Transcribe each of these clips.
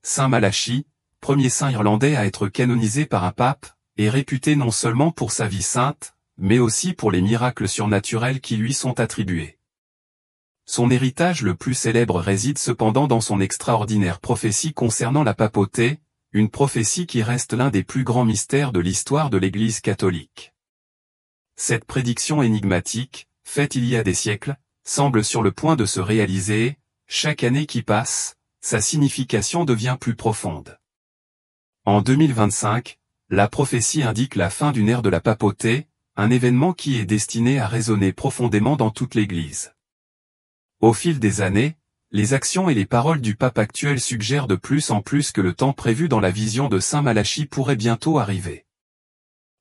Saint Malachie, premier saint irlandais à être canonisé par un pape, est réputé non seulement pour sa vie sainte, mais aussi pour les miracles surnaturels qui lui sont attribués. Son héritage le plus célèbre réside cependant dans son extraordinaire prophétie concernant la papauté, une prophétie qui reste l'un des plus grands mystères de l'histoire de l'Église catholique. Cette prédiction énigmatique, faite il y a des siècles, semble sur le point de se réaliser et, chaque année qui passe, sa signification devient plus profonde. En 2025, la prophétie indique la fin d'une ère de la papauté, un événement qui est destiné à résonner profondément dans toute l'Église. Au fil des années, les actions et les paroles du pape actuel suggèrent de plus en plus que le temps prévu dans la vision de Saint Malachie pourrait bientôt arriver.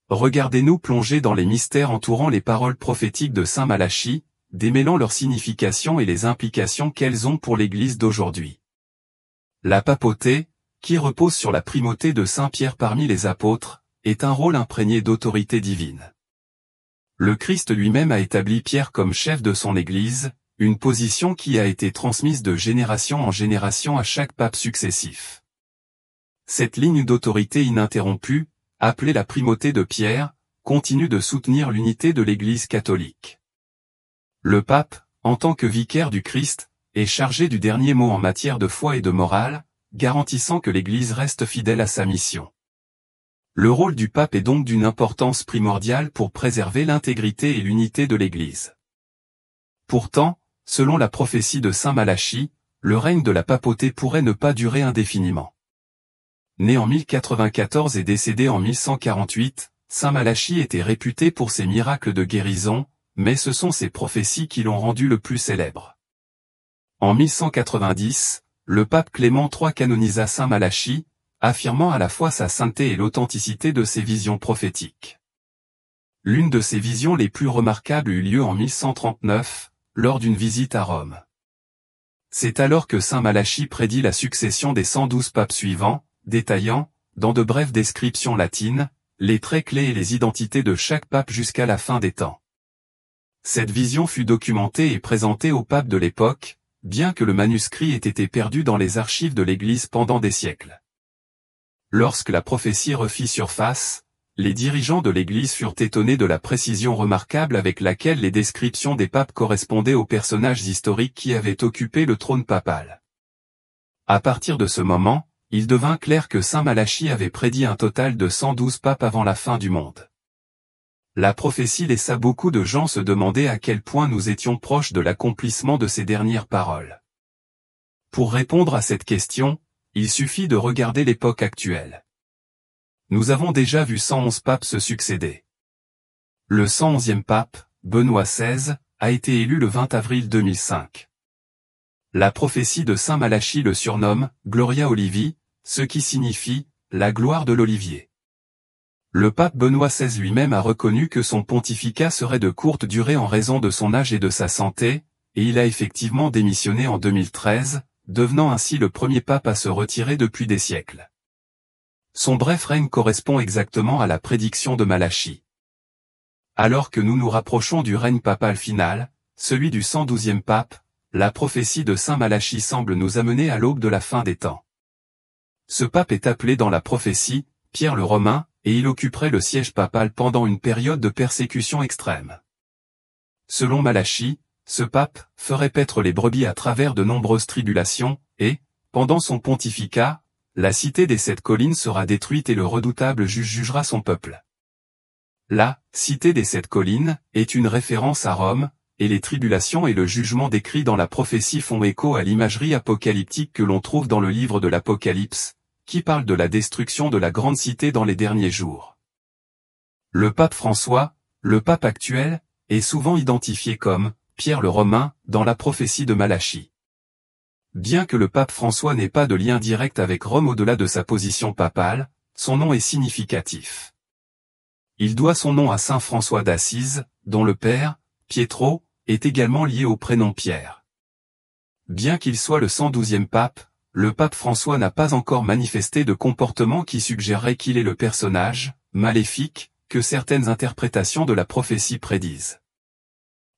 Regardez-nous plonger dans les mystères entourant les paroles prophétiques de Saint Malachie, démêlant leur signification et les implications qu'elles ont pour l'Église d'aujourd'hui. La papauté, qui repose sur la primauté de Saint Pierre parmi les apôtres, est un rôle imprégné d'autorité divine. Le Christ lui-même a établi Pierre comme chef de son Église, une position qui a été transmise de génération en génération à chaque pape successif. Cette ligne d'autorité ininterrompue, appelée la primauté de Pierre, continue de soutenir l'unité de l'Église catholique. Le pape, en tant que vicaire du Christ, est chargé du dernier mot en matière de foi et de morale, garantissant que l'Église reste fidèle à sa mission. Le rôle du pape est donc d'une importance primordiale pour préserver l'intégrité et l'unité de l'Église. Pourtant, selon la prophétie de Saint Malachie, le règne de la papauté pourrait ne pas durer indéfiniment. Né en 1094 et décédé en 1148, Saint Malachie était réputé pour ses miracles de guérison, mais ce sont ses prophéties qui l'ont rendu le plus célèbre. En 1190, le pape Clément III canonisa Saint Malachie, affirmant à la fois sa sainteté et l'authenticité de ses visions prophétiques. L'une de ses visions les plus remarquables eut lieu en 1139, lors d'une visite à Rome. C'est alors que Saint Malachie prédit la succession des 112 papes suivants, détaillant, dans de brèves descriptions latines, les traits clés et les identités de chaque pape jusqu'à la fin des temps. Cette vision fut documentée et présentée au pape de l'époque, bien que le manuscrit ait été perdu dans les archives de l'Église pendant des siècles. Lorsque la prophétie refit surface, les dirigeants de l'Église furent étonnés de la précision remarquable avec laquelle les descriptions des papes correspondaient aux personnages historiques qui avaient occupé le trône papal. À partir de ce moment, il devint clair que Saint Malachie avait prédit un total de 112 papes avant la fin du monde. La prophétie laissa beaucoup de gens se demander à quel point nous étions proches de l'accomplissement de ces dernières paroles. Pour répondre à cette question, il suffit de regarder l'époque actuelle. Nous avons déjà vu 111 papes se succéder. Le 111e pape, Benoît XVI, a été élu le 20 avril 2005. La prophétie de Saint Malachie le surnomme « Gloria Olivi », ce qui signifie « la gloire de l'olivier ». Le pape Benoît XVI lui-même a reconnu que son pontificat serait de courte durée en raison de son âge et de sa santé, et il a effectivement démissionné en 2013, devenant ainsi le premier pape à se retirer depuis des siècles. Son bref règne correspond exactement à la prédiction de Malachie. Alors que nous nous rapprochons du règne papal final, celui du 112e pape, la prophétie de Saint Malachie semble nous amener à l'aube de la fin des temps. Ce pape est appelé dans la prophétie Pierre le Romain, et il occuperait le siège papal pendant une période de persécution extrême. Selon Malachie, ce pape ferait paître les brebis à travers de nombreuses tribulations, et, pendant son pontificat, la cité des 7 collines sera détruite et le redoutable juge jugera son peuple. La cité des 7 collines est une référence à Rome, et les tribulations et le jugement décrits dans la prophétie font écho à l'imagerie apocalyptique que l'on trouve dans le livre de l'Apocalypse, qui parle de la destruction de la grande cité dans les derniers jours. Le pape François, le pape actuel, est souvent identifié comme Pierre le Romain dans la prophétie de Malachie. Bien que le pape François n'ait pas de lien direct avec Rome au-delà de sa position papale, son nom est significatif. Il doit son nom à saint François d'Assise, dont le père, Pietro, est également lié au prénom Pierre. Bien qu'il soit le 112e pape, le pape François n'a pas encore manifesté de comportement qui suggérerait qu'il est le personnage, maléfique, que certaines interprétations de la prophétie prédisent.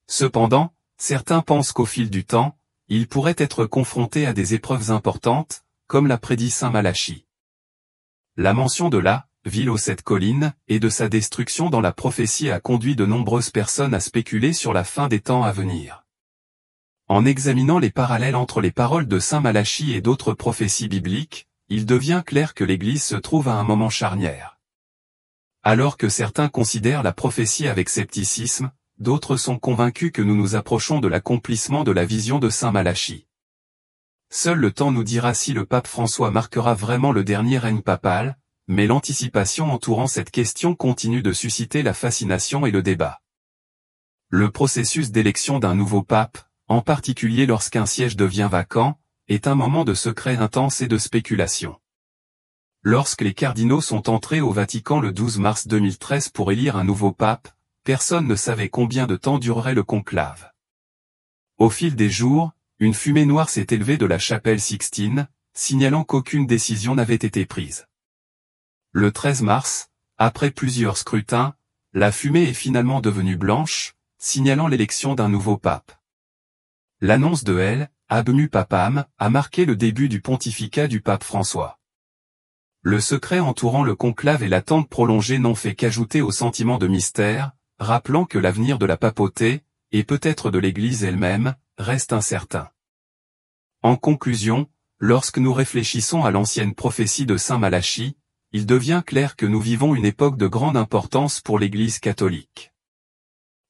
Cependant, certains pensent qu'au fil du temps, il pourrait être confronté à des épreuves importantes, comme l'a prédit saint Malachie. La mention de la ville aux 7 collines et de sa destruction dans la prophétie a conduit de nombreuses personnes à spéculer sur la fin des temps à venir. En examinant les parallèles entre les paroles de saint Malachie et d'autres prophéties bibliques, il devient clair que l'Église se trouve à un moment charnière. Alors que certains considèrent la prophétie avec scepticisme, d'autres sont convaincus que nous nous approchons de l'accomplissement de la vision de saint Malachie. Seul le temps nous dira si le pape François marquera vraiment le dernier règne papal, mais l'anticipation entourant cette question continue de susciter la fascination et le débat. Le processus d'élection d'un nouveau pape, en particulier lorsqu'un siège devient vacant, est un moment de secret intense et de spéculation. Lorsque les cardinaux sont entrés au Vatican le 12 mars 2013 pour élire un nouveau pape, personne ne savait combien de temps durerait le conclave. Au fil des jours, une fumée noire s'est élevée de la chapelle Sixtine, signalant qu'aucune décision n'avait été prise. Le 13 mars, après plusieurs scrutins, la fumée est finalement devenue blanche, signalant l'élection d'un nouveau pape. L'annonce de El Habemu Papam a marqué le début du pontificat du pape François. Le secret entourant le conclave et l'attente prolongée n'ont fait qu'ajouter au sentiment de mystère, rappelant que l'avenir de la papauté, et peut-être de l'Église elle-même, reste incertain. En conclusion, lorsque nous réfléchissons à l'ancienne prophétie de saint Malachie, il devient clair que nous vivons une époque de grande importance pour l'Église catholique.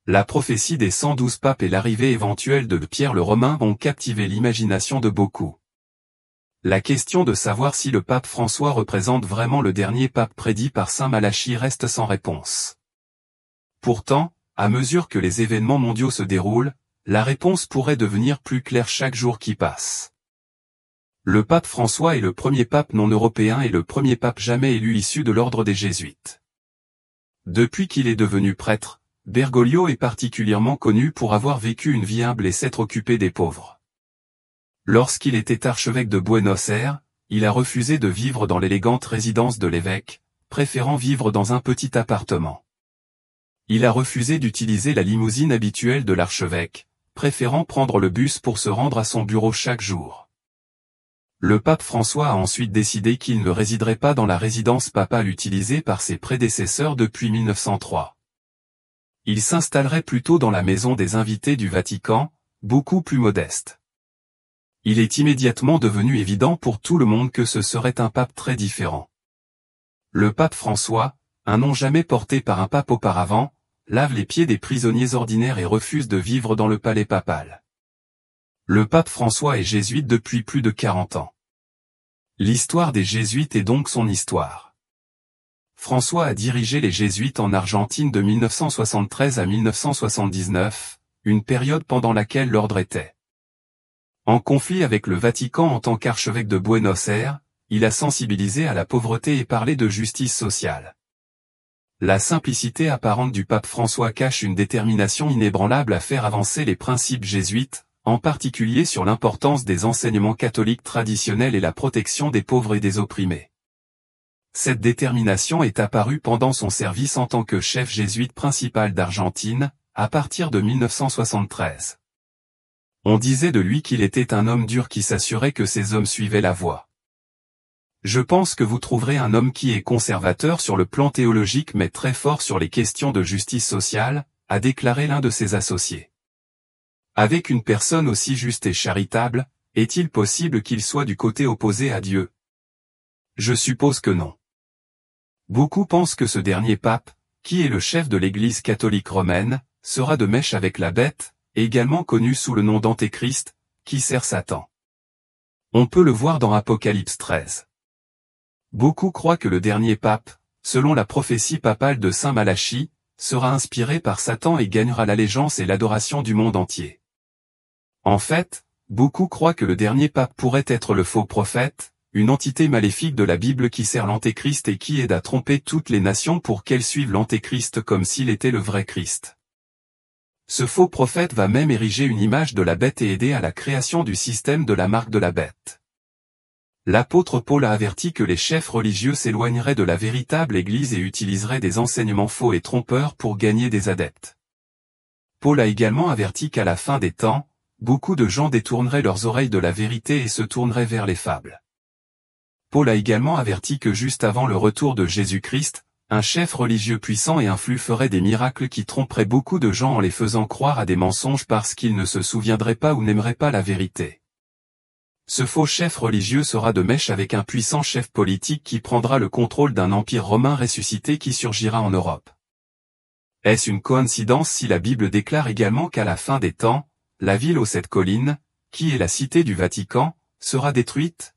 La prophétie des 112 papes et l'arrivée éventuelle de Pierre le Romain ont captivé l'imagination de beaucoup. La question de savoir si le pape François représente vraiment le dernier pape prédit par saint Malachie reste sans réponse. Pourtant, à mesure que les événements mondiaux se déroulent, la réponse pourrait devenir plus claire chaque jour qui passe. Le pape François est le premier pape non européen et le premier pape jamais élu issu de l'ordre des Jésuites. Depuis qu'il est devenu prêtre, Bergoglio est particulièrement connu pour avoir vécu une vie humble et s'être occupé des pauvres. Lorsqu'il était archevêque de Buenos Aires, il a refusé de vivre dans l'élégante résidence de l'évêque, préférant vivre dans un petit appartement. Il a refusé d'utiliser la limousine habituelle de l'archevêque, préférant prendre le bus pour se rendre à son bureau chaque jour. Le pape François a ensuite décidé qu'il ne résiderait pas dans la résidence papale utilisée par ses prédécesseurs depuis 1903. Il s'installerait plutôt dans la maison des invités du Vatican, beaucoup plus modeste. Il est immédiatement devenu évident pour tout le monde que ce serait un pape très différent. Le pape François, un nom jamais porté par un pape auparavant, lave les pieds des prisonniers ordinaires et refuse de vivre dans le palais papal. Le pape François est jésuite depuis plus de 40 ans. L'histoire des jésuites est donc son histoire. François a dirigé les jésuites en Argentine de 1973 à 1979, une période pendant laquelle l'ordre était en conflit avec le Vatican en tant qu'archevêque de Buenos Aires. Il a sensibilisé à la pauvreté et parlé de justice sociale. La simplicité apparente du pape François cache une détermination inébranlable à faire avancer les principes jésuites, en particulier sur l'importance des enseignements catholiques traditionnels et la protection des pauvres et des opprimés. Cette détermination est apparue pendant son service en tant que chef jésuite principal d'Argentine, à partir de 1973. On disait de lui qu'il était un homme dur qui s'assurait que ses hommes suivaient la voie. Je pense que vous trouverez un homme qui est conservateur sur le plan théologique mais très fort sur les questions de justice sociale, a déclaré l'un de ses associés. Avec une personne aussi juste et charitable, est-il possible qu'il soit du côté opposé à Dieu? Je suppose que non. Beaucoup pensent que ce dernier pape, qui est le chef de l'Église catholique romaine, sera de mèche avec la bête, également connu sous le nom d'Antéchrist, qui sert Satan. On peut le voir dans Apocalypse 13. Beaucoup croient que le dernier pape, selon la prophétie papale de saint Malachie, sera inspiré par Satan et gagnera l'allégeance et l'adoration du monde entier. En fait, beaucoup croient que le dernier pape pourrait être le faux prophète, une entité maléfique de la Bible qui sert l'Antéchrist et qui aide à tromper toutes les nations pour qu'elles suivent l'Antéchrist comme s'il était le vrai Christ. Ce faux prophète va même ériger une image de la bête et aider à la création du système de la marque de la bête. L'apôtre Paul a averti que les chefs religieux s'éloigneraient de la véritable Église et utiliseraient des enseignements faux et trompeurs pour gagner des adeptes. Paul a également averti qu'à la fin des temps, beaucoup de gens détourneraient leurs oreilles de la vérité et se tourneraient vers les fables. Paul a également averti que juste avant le retour de Jésus-Christ, un chef religieux puissant et influent ferait des miracles qui tromperaient beaucoup de gens en les faisant croire à des mensonges parce qu'ils ne se souviendraient pas ou n'aimeraient pas la vérité. Ce faux chef religieux sera de mèche avec un puissant chef politique qui prendra le contrôle d'un empire romain ressuscité qui surgira en Europe. Est-ce une coïncidence si la Bible déclare également qu'à la fin des temps, la ville aux 7 collines, qui est la cité du Vatican, sera détruite?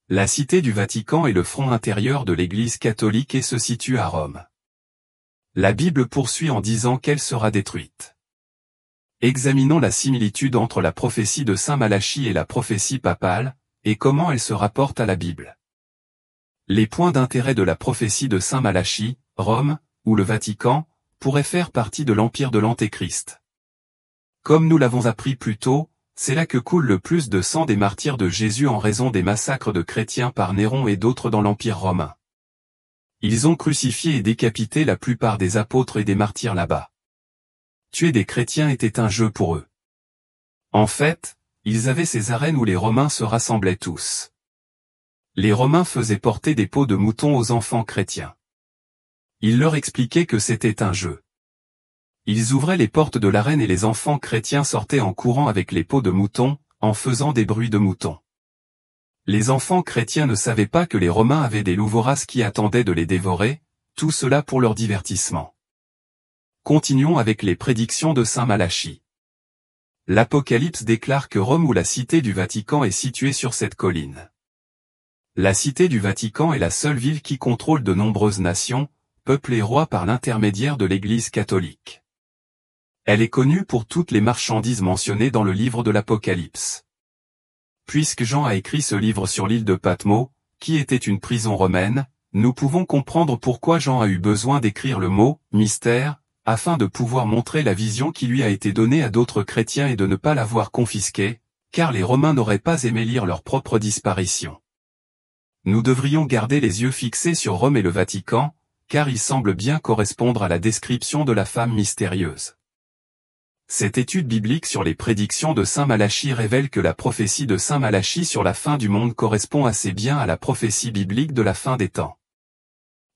La cité du Vatican est le front intérieur de l'Église catholique et se situe à Rome. La Bible poursuit en disant qu'elle sera détruite. Examinons la similitude entre la prophétie de saint Malachie et la prophétie papale, et comment elle se rapporte à la Bible. Les points d'intérêt de la prophétie de saint Malachie, Rome, ou le Vatican, pourraient faire partie de l'empire de l'Antéchrist. Comme nous l'avons appris plus tôt, c'est là que coule le plus de sang des martyrs de Jésus en raison des massacres de chrétiens par Néron et d'autres dans l'Empire romain. Ils ont crucifié et décapité la plupart des apôtres et des martyrs là-bas. Tuer des chrétiens était un jeu pour eux. En fait, ils avaient ces arènes où les Romains se rassemblaient tous. Les Romains faisaient porter des peaux de moutons aux enfants chrétiens. Ils leur expliquaient que c'était un jeu. Ils ouvraient les portes de l'arène et les enfants chrétiens sortaient en courant avec les peaux de moutons, en faisant des bruits de moutons. Les enfants chrétiens ne savaient pas que les Romains avaient des loups voraces qui attendaient de les dévorer, tout cela pour leur divertissement. Continuons avec les prédictions de saint Malachie. L'Apocalypse déclare que Rome ou la cité du Vatican est située sur cette colline. La cité du Vatican est la seule ville qui contrôle de nombreuses nations, peuples et rois par l'intermédiaire de l'Église catholique. Elle est connue pour toutes les marchandises mentionnées dans le livre de l'Apocalypse. Puisque Jean a écrit ce livre sur l'île de Patmos, qui était une prison romaine, nous pouvons comprendre pourquoi Jean a eu besoin d'écrire le mot « mystère », afin de pouvoir montrer la vision qui lui a été donnée à d'autres chrétiens et de ne pas l'avoir confisquée, car les Romains n'auraient pas aimé lire leur propre disparition. Nous devrions garder les yeux fixés sur Rome et le Vatican, car il semble bien correspondre à la description de la femme mystérieuse. Cette étude biblique sur les prédictions de saint Malachie révèle que la prophétie de saint Malachie sur la fin du monde correspond assez bien à la prophétie biblique de la fin des temps.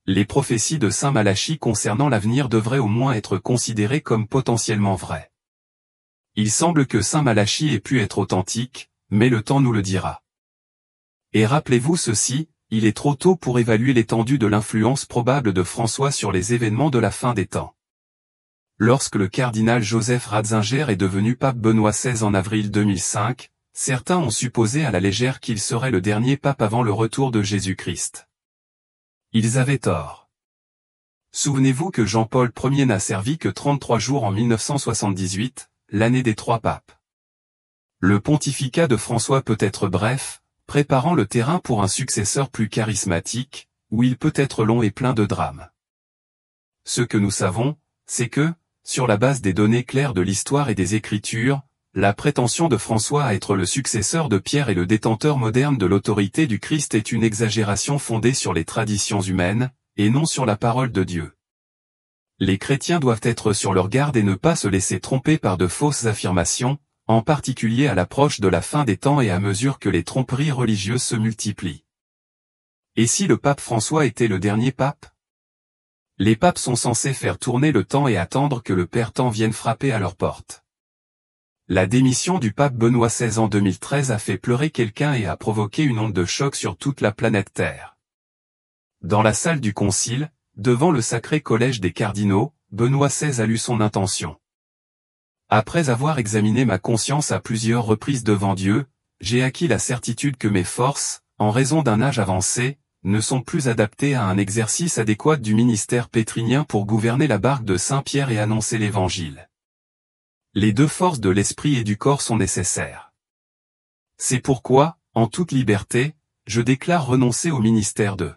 Les prophéties de saint Malachie concernant l'avenir devraient au moins être considérées comme potentiellement vraies. Il semble que saint Malachie ait pu être authentique, mais le temps nous le dira. Et rappelez-vous ceci, il est trop tôt pour évaluer l'étendue de l'influence probable de François sur les événements de la fin des temps. Lorsque le cardinal Joseph Ratzinger est devenu pape Benoît XVI en avril 2005, certains ont supposé à la légère qu'il serait le dernier pape avant le retour de Jésus-Christ. Ils avaient tort. Souvenez-vous que Jean-Paul Ier n'a servi que 33 jours en 1978, l'année des 3 papes. Le pontificat de François peut être bref, préparant le terrain pour un successeur plus charismatique, ou il peut être long et plein de drames. Ce que nous savons, c'est que, sur la base des données claires de l'histoire et des Écritures, la prétention de François à être le successeur de Pierre et le détenteur moderne de l'autorité du Christ est une exagération fondée sur les traditions humaines, et non sur la parole de Dieu. Les chrétiens doivent être sur leur garde et ne pas se laisser tromper par de fausses affirmations, en particulier à l'approche de la fin des temps et à mesure que les tromperies religieuses se multiplient. Et si le pape François était le dernier pape? Les papes sont censés faire tourner le temps et attendre que le Père Temps vienne frapper à leur porte. La démission du pape Benoît XVI en 2013 a fait pleurer quelqu'un et a provoqué une onde de choc sur toute la planète Terre. Dans la salle du concile, devant le sacré collège des cardinaux, Benoît XVI a lu son intention. Après avoir examiné ma conscience à plusieurs reprises devant Dieu, j'ai acquis la certitude que mes forces, en raison d'un âge avancé, ne sont plus adaptées à un exercice adéquat du ministère pétrinien pour gouverner la barque de Saint-Pierre et annoncer l'Évangile. Les deux forces de l'esprit et du corps sont nécessaires. C'est pourquoi, en toute liberté, je déclare renoncer au ministère de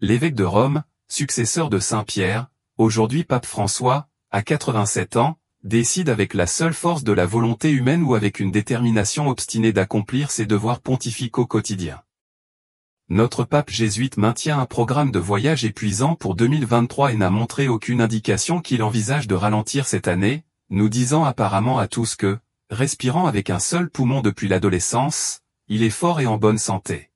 l'évêque de Rome, successeur de Saint-Pierre, aujourd'hui pape François, à 87 ans, décide avec la seule force de la volonté humaine ou avec une détermination obstinée d'accomplir ses devoirs pontificaux quotidiens. Notre pape jésuite maintient un programme de voyage épuisant pour 2023 et n'a montré aucune indication qu'il envisage de ralentir cette année, nous disant apparemment à tous que, respirant avec un seul poumon depuis l'adolescence, il est fort et en bonne santé.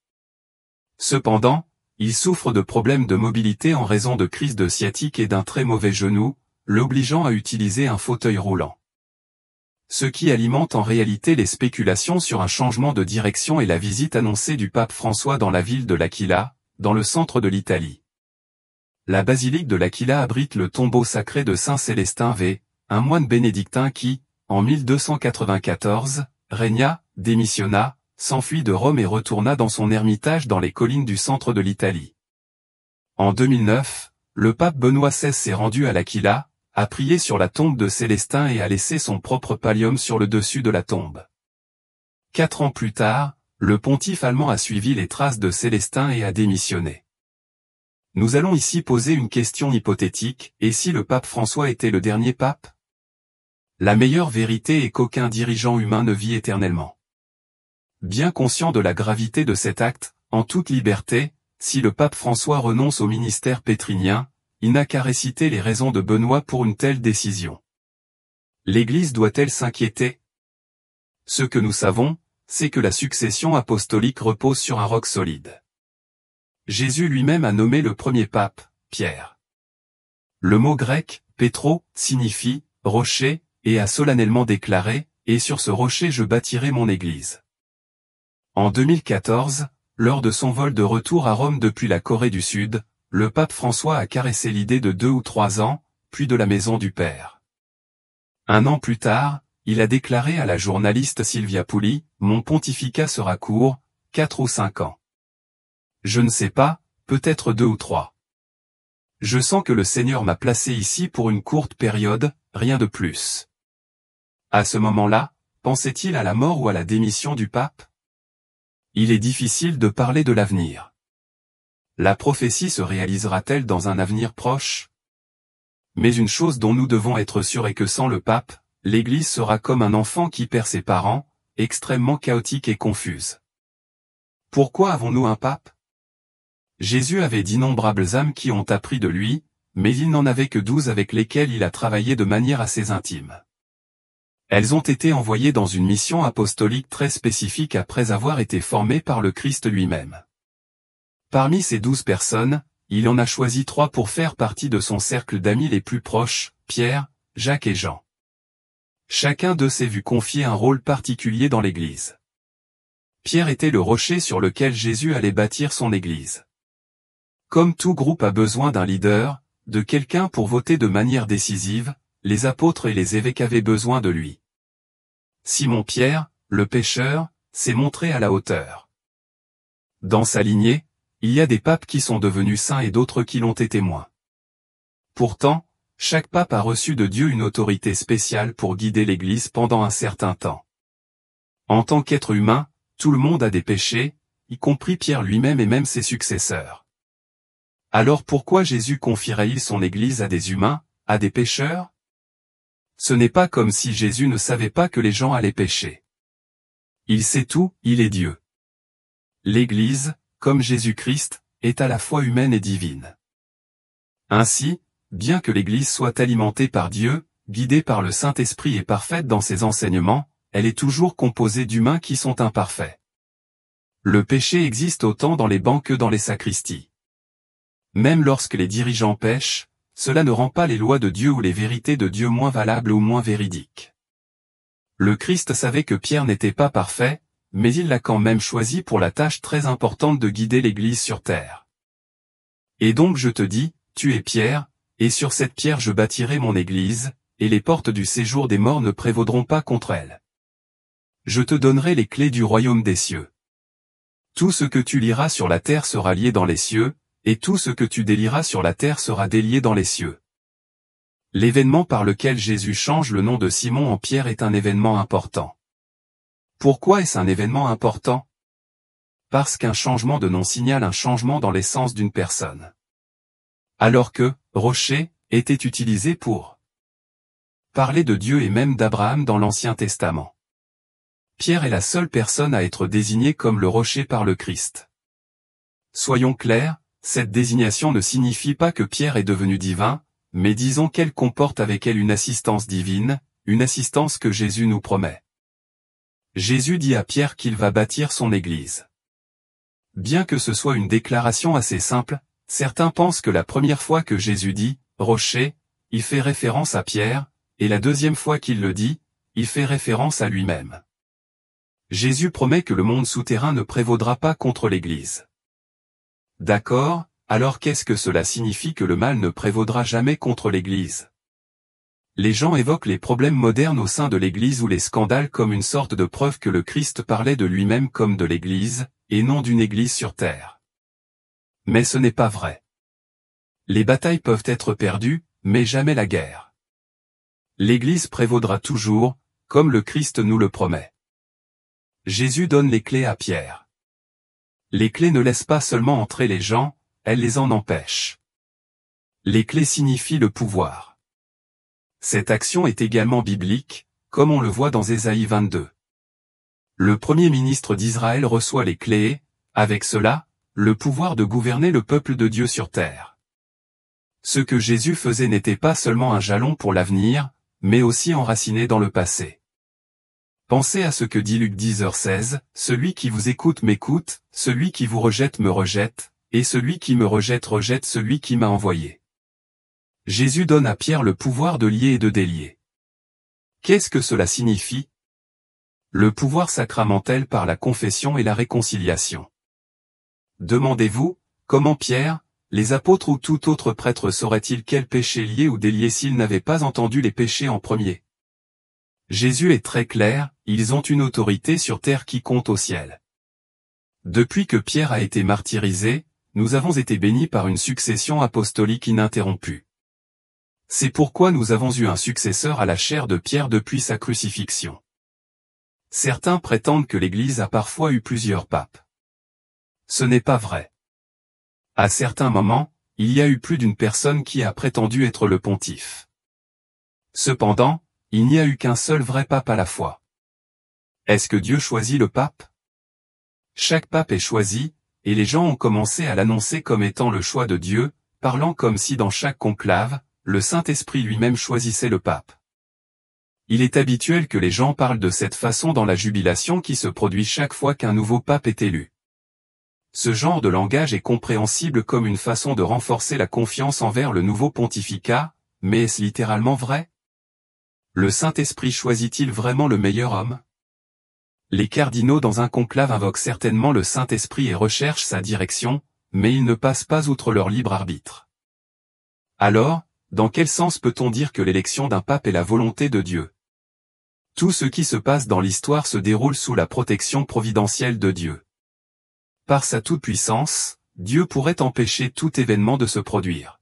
Cependant, il souffre de problèmes de mobilité en raison de crises de sciatique et d'un très mauvais genou, l'obligeant à utiliser un fauteuil roulant. Ce qui alimente en réalité les spéculations sur un changement de direction et la visite annoncée du pape François dans la ville de l'Aquila, dans le centre de l'Italie. La basilique de l'Aquila abrite le tombeau sacré de Saint Célestin V, un moine bénédictin qui, en 1294, régna, démissionna, s'enfuit de Rome et retourna dans son ermitage dans les collines du centre de l'Italie. En 2009, le pape Benoît XVI s'est rendu à l'Aquila, a prié sur la tombe de Célestin et a laissé son propre pallium sur le dessus de la tombe. 4 ans plus tard, le pontife allemand a suivi les traces de Célestin et a démissionné. Nous allons ici poser une question hypothétique, et si le pape François était le dernier pape? La meilleure vérité est qu'aucun dirigeant humain ne vit éternellement. Bien conscient de la gravité de cet acte, en toute liberté, si le pape François renonce au ministère pétrinien, il n'a qu'à réciter les raisons de Benoît pour une telle décision. L'Église doit-elle s'inquiéter? Ce que nous savons, c'est que la succession apostolique repose sur un roc solide. Jésus lui-même a nommé le premier pape, Pierre. Le mot grec, pétro, signifie « rocher » et a solennellement déclaré « Et sur ce rocher je bâtirai mon Église ». En 2014, lors de son vol de retour à Rome depuis la Corée du Sud, le pape François a caressé l'idée de 2 ou 3 ans, puis de la maison du Père. 1 an plus tard, il a déclaré à la journaliste Silvia Pulli, « Mon pontificat sera court, 4 ou 5 ans. Je ne sais pas, peut-être 2 ou 3. Je sens que le Seigneur m'a placé ici pour une courte période, rien de plus. » À ce moment-là, pensait-il à la mort ou à la démission du pape? Il est difficile de parler de l'avenir. La prophétie se réalisera-t-elle dans un avenir proche? Mais une chose dont nous devons être sûrs est que sans le pape, l'Église sera comme un enfant qui perd ses parents, extrêmement chaotique et confuse. Pourquoi avons-nous un pape? Jésus avait d'innombrables âmes qui ont appris de lui, mais il n'en avait que 12 avec lesquelles il a travaillé de manière assez intime. Elles ont été envoyées dans une mission apostolique très spécifique après avoir été formées par le Christ lui-même. Parmi ces 12 personnes, il en a choisi 3 pour faire partie de son cercle d'amis les plus proches, Pierre, Jacques et Jean. Chacun d'eux s'est vu confier un rôle particulier dans l'Église. Pierre était le rocher sur lequel Jésus allait bâtir son Église. Comme tout groupe a besoin d'un leader, de quelqu'un pour voter de manière décisive, les apôtres et les évêques avaient besoin de lui. Simon-Pierre, le pêcheur, s'est montré à la hauteur. Dans sa lignée, il y a des papes qui sont devenus saints et d'autres qui l'ont été moins. Pourtant, chaque pape a reçu de Dieu une autorité spéciale pour guider l'Église pendant un certain temps. En tant qu'être humain, tout le monde a des péchés, y compris Pierre lui-même et même ses successeurs. Alors pourquoi Jésus confierait-il son Église à des humains, à des pécheurs? Ce n'est pas comme si Jésus ne savait pas que les gens allaient pécher. Il sait tout, il est Dieu. L'Église, comme Jésus-Christ, est à la fois humaine et divine. Ainsi, bien que l'Église soit alimentée par Dieu, guidée par le Saint-Esprit et parfaite dans ses enseignements, elle est toujours composée d'humains qui sont imparfaits. Le péché existe autant dans les bancs que dans les sacristies. Même lorsque les dirigeants pêchent, cela ne rend pas les lois de Dieu ou les vérités de Dieu moins valables ou moins véridiques. Le Christ savait que Pierre n'était pas parfait, mais il l'a quand même choisi pour la tâche très importante de guider l'Église sur terre. Et donc je te dis, tu es Pierre, et sur cette pierre je bâtirai mon Église, et les portes du séjour des morts ne prévaudront pas contre elle. Je te donnerai les clés du royaume des cieux. Tout ce que tu liras sur la terre sera lié dans les cieux, et tout ce que tu délieras sur la terre sera délié dans les cieux. L'événement par lequel Jésus change le nom de Simon en Pierre est un événement important. Pourquoi est-ce un événement important? Parce qu'un changement de nom signale un changement dans l'essence d'une personne. Alors que « rocher » était utilisé pour parler de Dieu et même d'Abraham dans l'Ancien Testament. Pierre est la seule personne à être désignée comme le rocher par le Christ. Soyons clairs, cette désignation ne signifie pas que Pierre est devenu divin, mais disons qu'elle comporte avec elle une assistance divine, une assistance que Jésus nous promet. Jésus dit à Pierre qu'il va bâtir son Église. Bien que ce soit une déclaration assez simple, certains pensent que la première fois que Jésus dit « rocher », il fait référence à Pierre, et la deuxième fois qu'il le dit, il fait référence à lui-même. Jésus promet que le monde souterrain ne prévaudra pas contre l'Église. D'accord, alors qu'est-ce que cela signifie que le mal ne prévaudra jamais contre l'Église? Les gens évoquent les problèmes modernes au sein de l'Église ou les scandales comme une sorte de preuve que le Christ parlait de lui-même comme de l'Église, et non d'une Église sur terre. Mais ce n'est pas vrai. Les batailles peuvent être perdues, mais jamais la guerre. L'Église prévaudra toujours, comme le Christ nous le promet. Jésus donne les clés à Pierre. Les clés ne laissent pas seulement entrer les gens, elles les en empêchent. Les clés signifient le pouvoir. Cette action est également biblique, comme on le voit dans Ésaïe 22. Le premier ministre d'Israël reçoit les clés et, avec cela, le pouvoir de gouverner le peuple de Dieu sur terre. Ce que Jésus faisait n'était pas seulement un jalon pour l'avenir, mais aussi enraciné dans le passé. Pensez à ce que dit Luc 10h16, « Celui qui vous écoute m'écoute, celui qui vous rejette me rejette, et celui qui me rejette rejette celui qui m'a envoyé. » Jésus donne à Pierre le pouvoir de lier et de délier. Qu'est-ce que cela signifie? Le pouvoir sacramentel par la confession et la réconciliation. Demandez-vous, comment Pierre, les apôtres ou tout autre prêtre saurait-il quel péché lier ou délier s'ils n'avaient pas entendu les péchés en premier? Jésus est très clair, ils ont une autorité sur terre qui compte au ciel. Depuis que Pierre a été martyrisé, nous avons été bénis par une succession apostolique ininterrompue. C'est pourquoi nous avons eu un successeur à la chair de Pierre depuis sa crucifixion. Certains prétendent que l'Église a parfois eu plusieurs papes. Ce n'est pas vrai. À certains moments, il y a eu plus d'une personne qui a prétendu être le pontife. Cependant, il n'y a eu qu'un seul vrai pape à la fois. Est-ce que Dieu choisit le pape? Chaque pape est choisi, et les gens ont commencé à l'annoncer comme étant le choix de Dieu, parlant comme si dans chaque conclave, le Saint-Esprit lui-même choisissait le pape. Il est habituel que les gens parlent de cette façon dans la jubilation qui se produit chaque fois qu'un nouveau pape est élu. Ce genre de langage est compréhensible comme une façon de renforcer la confiance envers le nouveau pontificat, mais est-ce littéralement vrai? Le Saint-Esprit choisit-il vraiment le meilleur homme? Les cardinaux dans un conclave invoquent certainement le Saint-Esprit et recherchent sa direction, mais ils ne passent pas outre leur libre arbitre. Alors, dans quel sens peut-on dire que l'élection d'un pape est la volonté de Dieu? Tout ce qui se passe dans l'histoire se déroule sous la protection providentielle de Dieu. Par sa toute-puissance, Dieu pourrait empêcher tout événement de se produire.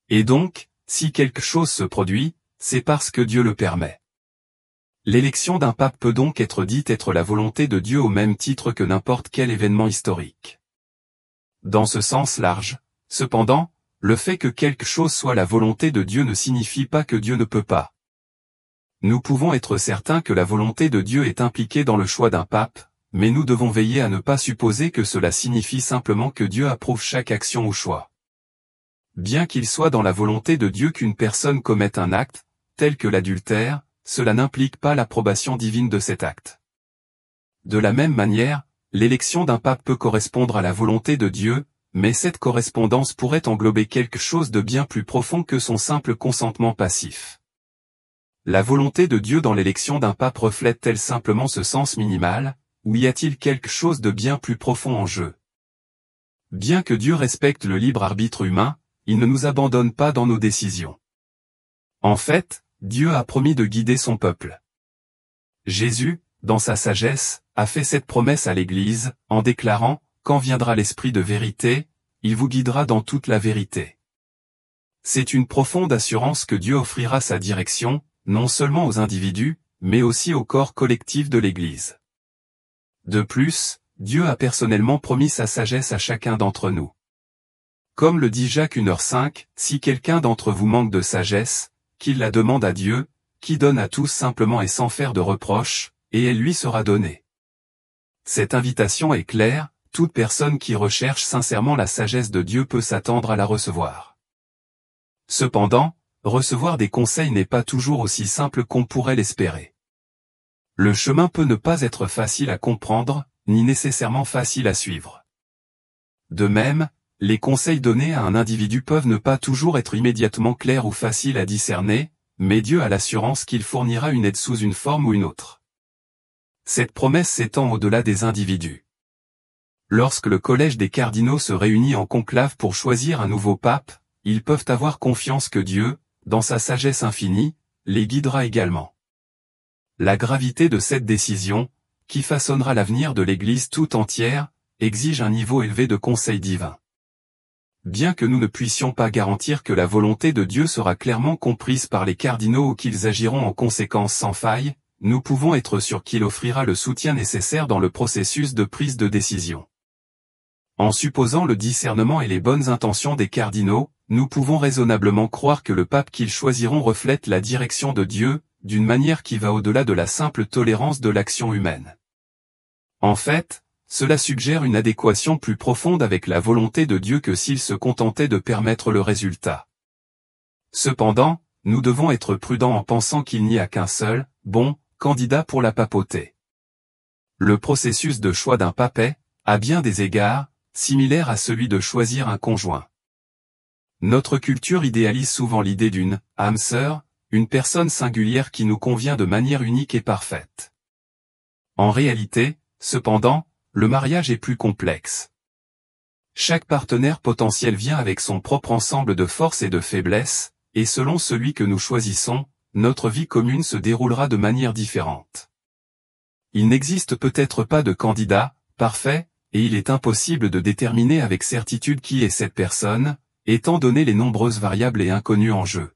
Et donc, si quelque chose se produit, c'est parce que Dieu le permet. L'élection d'un pape peut donc être dite être la volonté de Dieu au même titre que n'importe quel événement historique. Dans ce sens large, cependant, le fait que quelque chose soit la volonté de Dieu ne signifie pas que Dieu ne peut pas. Nous pouvons être certains que la volonté de Dieu est impliquée dans le choix d'un pape, mais nous devons veiller à ne pas supposer que cela signifie simplement que Dieu approuve chaque action ou choix. Bien qu'il soit dans la volonté de Dieu qu'une personne commette un acte, tel que l'adultère, cela n'implique pas l'approbation divine de cet acte. De la même manière, l'élection d'un pape peut correspondre à la volonté de Dieu, mais cette correspondance pourrait englober quelque chose de bien plus profond que son simple consentement passif. La volonté de Dieu dans l'élection d'un pape reflète-t-elle simplement ce sens minimal, ou y a-t-il quelque chose de bien plus profond en jeu? Bien que Dieu respecte le libre arbitre humain, il ne nous abandonne pas dans nos décisions. En fait, Dieu a promis de guider son peuple. Jésus, dans sa sagesse, a fait cette promesse à l'Église, en déclarant, « Quand viendra l'Esprit de vérité, il vous guidera dans toute la vérité. » C'est une profonde assurance que Dieu offrira sa direction, non seulement aux individus, mais aussi au corps collectif de l'Église. De plus, Dieu a personnellement promis sa sagesse à chacun d'entre nous. Comme le dit Jacques 1h5, « Si quelqu'un d'entre vous manque de sagesse, qu'il la demande à Dieu, qui donne à tous simplement et sans faire de reproches, et elle lui sera donnée. » Cette invitation est claire, toute personne qui recherche sincèrement la sagesse de Dieu peut s'attendre à la recevoir. Cependant, recevoir des conseils n'est pas toujours aussi simple qu'on pourrait l'espérer. Le chemin peut ne pas être facile à comprendre, ni nécessairement facile à suivre. De même, les conseils donnés à un individu peuvent ne pas toujours être immédiatement clairs ou faciles à discerner, mais Dieu a l'assurance qu'il fournira une aide sous une forme ou une autre. Cette promesse s'étend au-delà des individus. Lorsque le collège des cardinaux se réunit en conclave pour choisir un nouveau pape, ils peuvent avoir confiance que Dieu, dans sa sagesse infinie, les guidera également. La gravité de cette décision, qui façonnera l'avenir de l'Église tout entière, exige un niveau élevé de conseil divin. Bien que nous ne puissions pas garantir que la volonté de Dieu sera clairement comprise par les cardinaux ou qu'ils agiront en conséquence sans faille, nous pouvons être sûrs qu'il offrira le soutien nécessaire dans le processus de prise de décision. En supposant le discernement et les bonnes intentions des cardinaux, nous pouvons raisonnablement croire que le pape qu'ils choisiront reflète la direction de Dieu, d'une manière qui va au-delà de la simple tolérance de l'action humaine. En fait, cela suggère une adéquation plus profonde avec la volonté de Dieu que s'il se contentait de permettre le résultat. Cependant, nous devons être prudents en pensant qu'il n'y a qu'un seul, bon, candidat pour la papauté. Le processus de choix d'un pape est, à bien des égards, similaire à celui de choisir un conjoint. Notre culture idéalise souvent l'idée d'une âme sœur, une personne singulière qui nous convient de manière unique et parfaite. En réalité, cependant, le mariage est plus complexe. Chaque partenaire potentiel vient avec son propre ensemble de forces et de faiblesses, et selon celui que nous choisissons, notre vie commune se déroulera de manière différente. Il n'existe peut-être pas de candidat parfait, et il est impossible de déterminer avec certitude qui est cette personne, étant donné les nombreuses variables et inconnues en jeu.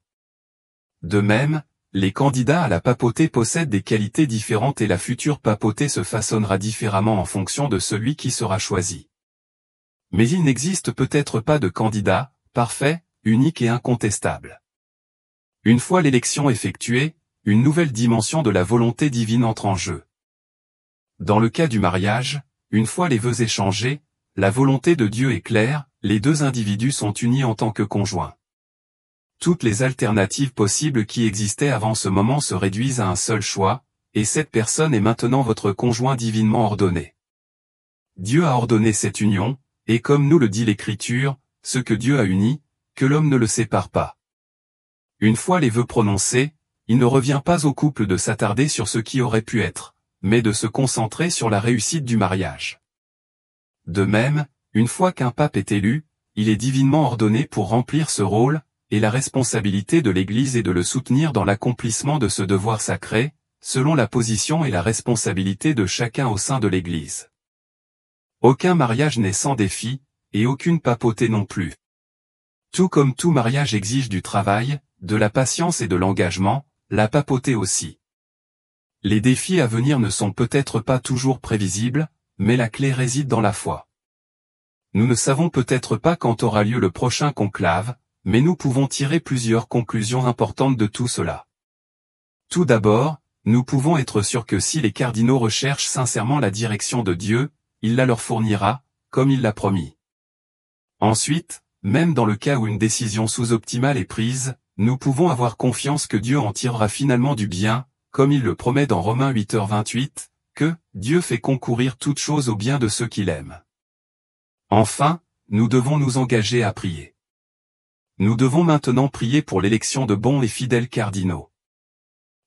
De même, les candidats à la papauté possèdent des qualités différentes et la future papauté se façonnera différemment en fonction de celui qui sera choisi. Mais il n'existe peut-être pas de candidat parfait, unique et incontestable. Une fois l'élection effectuée, une nouvelle dimension de la volonté divine entre en jeu. Dans le cas du mariage, une fois les vœux échangés, la volonté de Dieu est claire, les deux individus sont unis en tant que conjoints. Toutes les alternatives possibles qui existaient avant ce moment se réduisent à un seul choix, et cette personne est maintenant votre conjoint divinement ordonné. Dieu a ordonné cette union, et comme nous le dit l'Écriture, ce que Dieu a uni, que l'homme ne le sépare pas. Une fois les vœux prononcés, il ne revient pas au couple de s'attarder sur ce qui aurait pu être, mais de se concentrer sur la réussite du mariage. De même, une fois qu'un pape est élu, il est divinement ordonné pour remplir ce rôle, et la responsabilité de l'Église est de le soutenir dans l'accomplissement de ce devoir sacré, selon la position et la responsabilité de chacun au sein de l'Église. Aucun mariage n'est sans défi, et aucune papauté non plus. Tout comme tout mariage exige du travail, de la patience et de l'engagement, la papauté aussi. Les défis à venir ne sont peut-être pas toujours prévisibles, mais la clé réside dans la foi. Nous ne savons peut-être pas quand aura lieu le prochain conclave, mais nous pouvons tirer plusieurs conclusions importantes de tout cela. Tout d'abord, nous pouvons être sûrs que si les cardinaux recherchent sincèrement la direction de Dieu, il la leur fournira, comme il l'a promis. Ensuite, même dans le cas où une décision sous-optimale est prise, nous pouvons avoir confiance que Dieu en tirera finalement du bien, comme il le promet dans Romains 8h28, que Dieu fait concourir toutes choses au bien de ceux qu'il aime. Enfin, nous devons nous engager à prier. Nous devons maintenant prier pour l'élection de bons et fidèles cardinaux.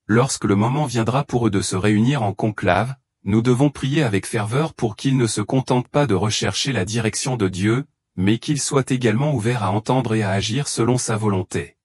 Lorsque le moment viendra pour eux de se réunir en conclave, nous devons prier avec ferveur pour qu'ils ne se contentent pas de rechercher la direction de Dieu, mais qu'ils soient également ouverts à entendre et à agir selon sa volonté.